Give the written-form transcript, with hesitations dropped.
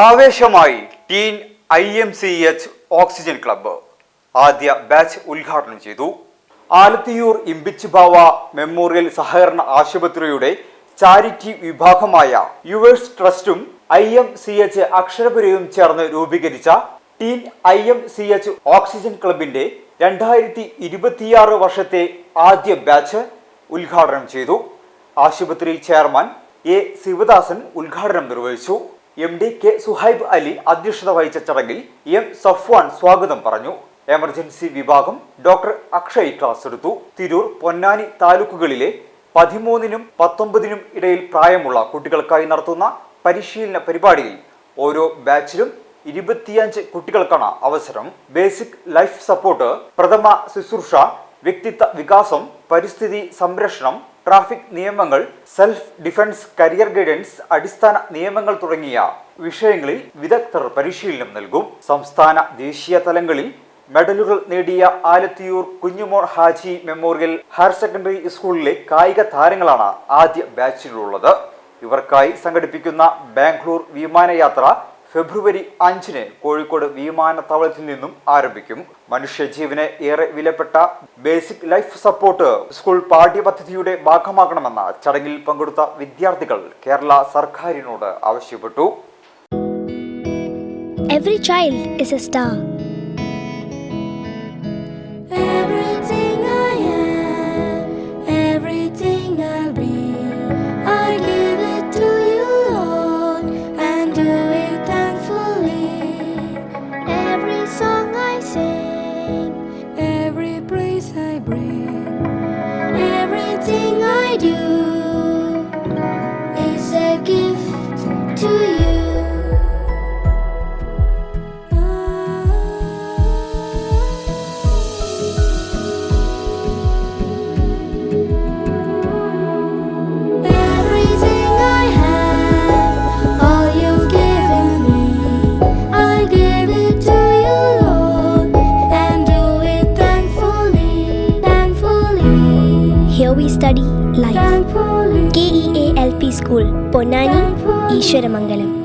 ആവേശമായി tin IMCH oxygen club ആദ്യ batch ഉദ്ഘാടനം ചെയ്തു. ആലത്തിയൂർ ഇമ്പിച്ച് ബാവ മെമ്മോറിയൽ സഹകരണ ആശുപത്രിയുടെ ചാരിറ്റി വിഭാഗമായ യുവേഴ്സ് ട്രസ്റ്റും IMCH അക്ഷരപുരയും ചേർന്ന് രൂപീകരിച്ച ടീൻ IMCH ഓക്സിജൻ ക്ലബിന്റെ 2026 വർഷത്തെ ആദ്യ ബാച്ച് ഉദ്ഘാടനം ചെയ്തു. ആശുപത്രി ചെയർമാൻ A. ശിവദാസൻ ഉദ്ഘാടനം നിർവഹിച്ചു. MD K. സുഹൈബ് അലി അധ്യക്ഷത വഹിച്ച ചടങ്ങിൽ M. സഫ്വാൻ സ്വാഗതം പറഞ്ഞു. എമർജൻസി വിഭാഗം ഡോക്ടർ അക്ഷയ് ക്ലാസ് എടുത്തു. തിരൂർ, പൊന്നാനി താലൂക്കുകളിലെ 13നും 19നും ഇടയിൽ പ്രായമുള്ള കുട്ടികൾക്കായി നടത്തുന്ന പരിശീലന പരിപാടിയിൽ ഓരോ ബാച്ചിലും 25 കുട്ടികൾക്കാണ് അവസരം. ബേസിക് ലൈഫ് സപ്പോർട്ട്, പ്രഥമ ശുശ്രൂഷ, വ്യക്തിത്വ വികാസം, പരിസ്ഥിതി സംരക്ഷണം, ട്രാഫിക് നിയമങ്ങൾ, സെൽഫ് ഡിഫൻസ്, കരിയർ ഗൈഡൻസ്, അടിസ്ഥാന നിയമങ്ങൾ തുടങ്ങിയ വിഷയങ്ങളിൽ വിദഗ്ധർ പരിശീലനം നൽകും. സംസ്ഥാന ദേശീയ തലങ്ങളിൽ മെഡലുകൾ നേടിയ Alathiyur Kunjumon Haji memorial higher secondary സ്കൂളിലെ കായിക താരങ്ങളാണ് ആദ്യ ബാച്ചിലുള്ളത്. ഇവർക്കായി സംഘടിപ്പിക്കുന്ന ബാംഗ്ലൂർ വിമാനയാത്ര ഫെബ്രുവരി 5-ന് കോഴിക്കോട് വിമാനത്താവളത്തിൽ നിന്നും ആരംഭിക്കും. മനുഷ്യജീവന് ഏറെ വിലപ്പെട്ട ബേസിക് ലൈഫ് സപ്പോർട്ട് സ്കൂൾ പാഠ്യപദ്ധതിയുടെ ഭാഗമാക്കണമെന്ന് ചടങ്ങിൽ പങ്കെടുത്ത വിദ്യാർത്ഥികൾ കേരള സർക്കാരിനോട് ആവശ്യപ്പെട്ടു. Every child is a star. Everything I am, everything I'll be, I give it to you, Lord, and do it thankfully. Every song I sing, Every praise I bring, everything I do is a gift to you. here we study life. KEALP School, Ponnani, Ishwaramangalam.